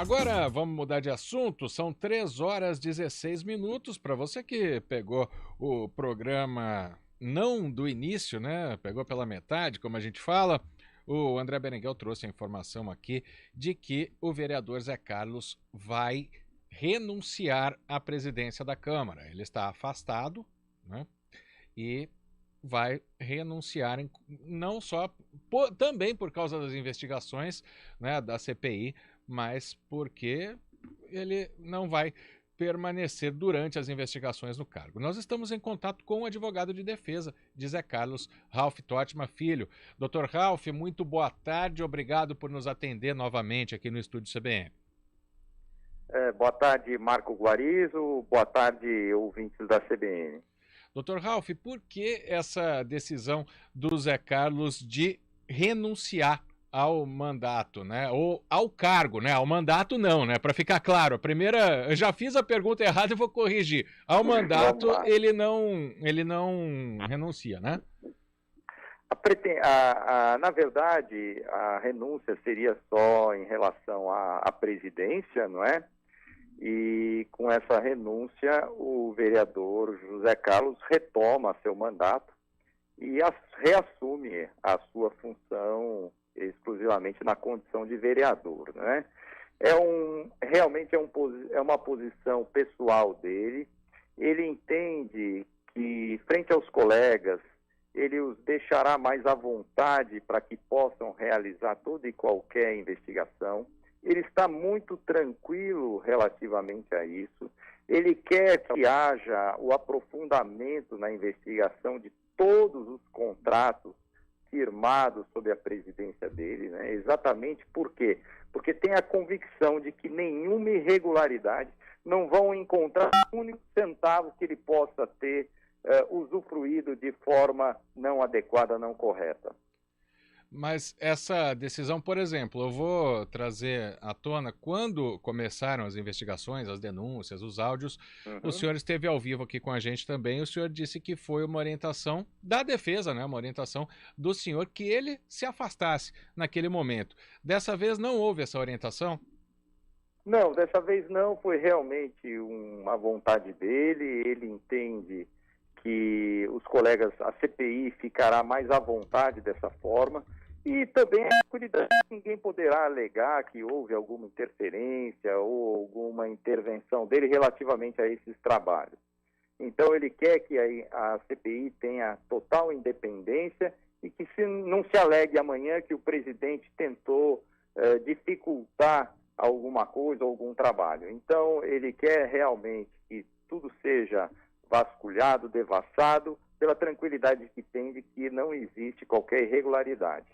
Agora vamos mudar de assunto, são 3 horas e 16 minutos. Para você que pegou o programa não do início, né? Pegou pela metade, como a gente fala, o André Berenguel trouxe a informação aqui de que o vereador Zé Carlos vai renunciar à presidência da Câmara. Ele está afastado, né? E vai renunciar, não só também por causa das investigações, né, da CPI, mas porque ele não vai permanecer durante as investigações no cargo. Nós estamos em contato com o advogado de defesa de Zé Carlos, Ralph Totma Filho. Dr. Ralph, muito boa tarde, obrigado por nos atender novamente aqui no estúdio CBN. Boa tarde, Marco Guarizo, boa tarde, ouvintes da CBN. Dr. Ralph, por que essa decisão do Zé Carlos de renunciar ao mandato, né? Ou ao cargo, né? Ao mandato não, né? Para ficar claro, a primeira, eu já fiz a pergunta errada e vou corrigir. Ao mandato ele não renuncia, né? Na verdade, a renúncia seria só em relação à presidência, não é? E com essa renúncia, o vereador José Carlos retoma seu mandato e reassume a sua função exclusivamente na condição de vereador, né? Realmente é uma posição pessoal dele. Ele entende que, frente aos colegas, ele os deixará mais à vontade para que possam realizar toda e qualquer investigação. Ele está muito tranquilo relativamente a isso. Ele quer que haja o aprofundamento na investigação de todos os contratos firmados sob a presidência dele, né? Exatamente por quê? Porque tem a convicção de que nenhuma irregularidade não vão encontrar um único centavo que ele possa ter usufruído de forma não adequada, não correta. Mas essa decisão, por exemplo, eu vou trazer à tona, quando começaram as investigações, as denúncias, os áudios, o senhor esteve ao vivo aqui com a gente também, o senhor disse que foi uma orientação da defesa, né, uma orientação do senhor que ele se afastasse naquele momento. Dessa vez não houve essa orientação? Não, dessa vez não, foi realmente uma vontade dele. Ele entende que os colegas, a CPI ficará mais à vontade dessa forma, e também a tranquilidade, ninguém poderá alegar que houve alguma interferência ou alguma intervenção dele relativamente a esses trabalhos. Então ele quer que a CPI tenha total independência e que não se alegue amanhã que o presidente tentou dificultar alguma coisa, algum trabalho. Então ele quer realmente que tudo seja vasculhado, devassado, pela tranquilidade que tem de que não existe qualquer irregularidade.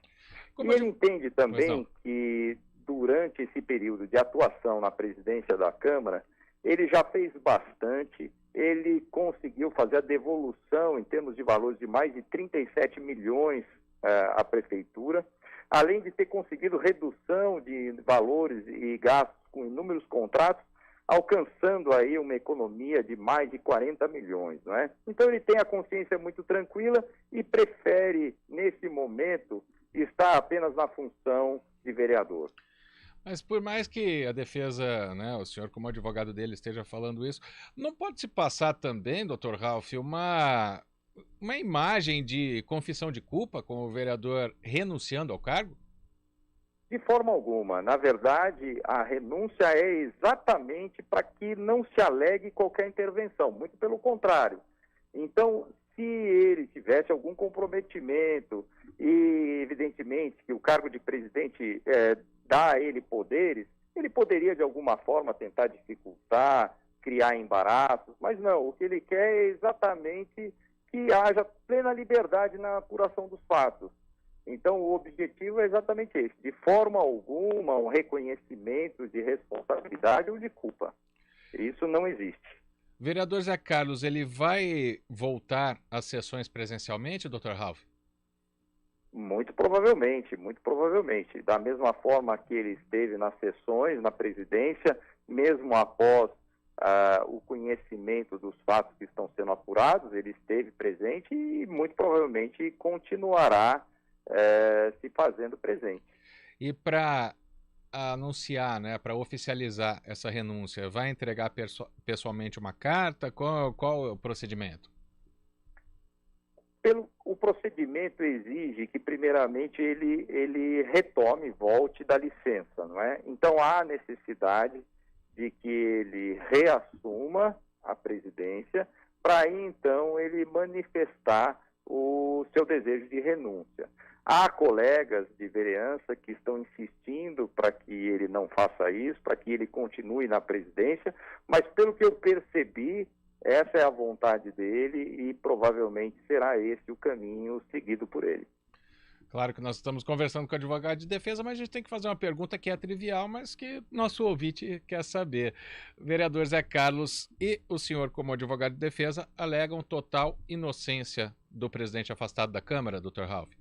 E ele entende também que durante esse período de atuação na presidência da Câmara, ele já fez bastante. Ele conseguiu fazer a devolução em termos de valores de mais de 37 milhões à prefeitura, além de ter conseguido redução de valores e gastos com inúmeros contratos, alcançando aí uma economia de mais de 40 milhões, não é? Então ele tem a consciência muito tranquila e prefere, nesse momento, estar apenas na função de vereador. Mas por mais que a defesa, né, o senhor como advogado dele esteja falando isso, não pode se passar também, doutor Ralph, uma imagem de confissão de culpa com o vereador renunciando ao cargo? De forma alguma. Na verdade, a renúncia é exatamente para que não se alegue qualquer intervenção, muito pelo contrário. Então, se ele tivesse algum comprometimento e, evidentemente, que o cargo de presidente dá a ele poderes, ele poderia, de alguma forma, tentar dificultar, criar embaraços, mas não, o que ele quer é exatamente que haja plena liberdade na apuração dos fatos. Então, o objetivo é exatamente esse, de forma alguma um reconhecimento de responsabilidade ou de culpa. Isso não existe. Vereador Zé Carlos, ele vai voltar às sessões presencialmente, Dr. Ralph? Muito provavelmente, muito provavelmente. Da mesma forma que ele esteve nas sessões, na presidência, mesmo após o conhecimento dos fatos que estão sendo apurados, ele esteve presente e muito provavelmente continuará se fazendo presente. E para a anunciar, né, para oficializar essa renúncia? Vai entregar pessoalmente uma carta? Qual é o procedimento? O procedimento exige que, primeiramente, ele retome, volte da licença, não é? Então, há necessidade de que ele reassuma a presidência, para aí, então, ele manifestar o seu desejo de renúncia. Há colegas de vereança que estão insistindo para que ele não faça isso, para que ele continue na presidência, mas pelo que eu percebi, essa é a vontade dele e provavelmente será esse o caminho seguido por ele. Claro que nós estamos conversando com o advogado de defesa, mas a gente tem que fazer uma pergunta que é trivial, mas que nosso ouvinte quer saber. O vereador Zé Carlos e o senhor, como advogado de defesa, alegam total inocência do presidente afastado da Câmara, Dr. Ralph.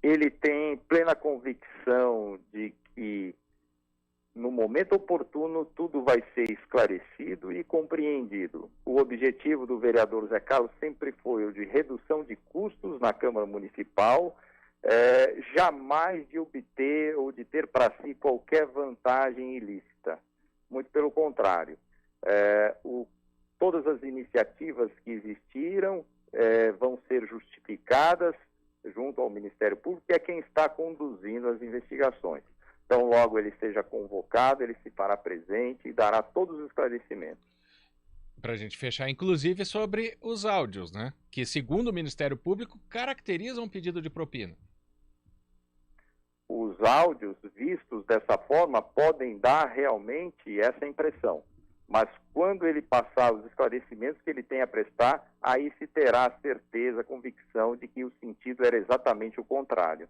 Ele tem plena convicção de que, no momento oportuno, tudo vai ser esclarecido e compreendido. O objetivo do vereador Zé Carlos sempre foi o de redução de custos na Câmara Municipal, jamais de obter ou de ter para si qualquer vantagem ilícita. Muito pelo contrário. Todas as iniciativas que existiram vão ser justificadas junto ao Ministério Público, que é quem está conduzindo as investigações. Então, logo ele seja convocado, ele se fará presente e dará todos os esclarecimentos. Para a gente fechar, inclusive, sobre os áudios, né? Que, segundo o Ministério Público, caracterizam um pedido de propina. Os áudios vistos dessa forma podem dar realmente essa impressão. Mas quando ele passar os esclarecimentos que ele tem a prestar, aí se terá a certeza, a convicção de que o sentido era exatamente o contrário.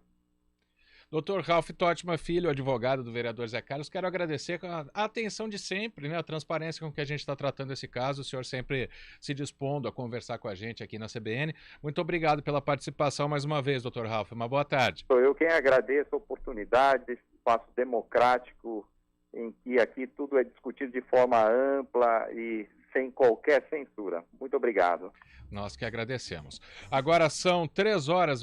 Dr. Ralph Totma Filho, advogado do vereador Zé Carlos, quero agradecer a atenção de sempre, né, a transparência com que a gente está tratando esse caso, o senhor sempre se dispondo a conversar com a gente aqui na CBN. Muito obrigado pela participação mais uma vez, Dr. Ralph. Uma boa tarde. Sou eu quem agradeço a oportunidade desse espaço democrático em que aqui tudo é discutido de forma ampla e sem qualquer censura. Muito obrigado. Nós que agradecemos. Agora são 3 horas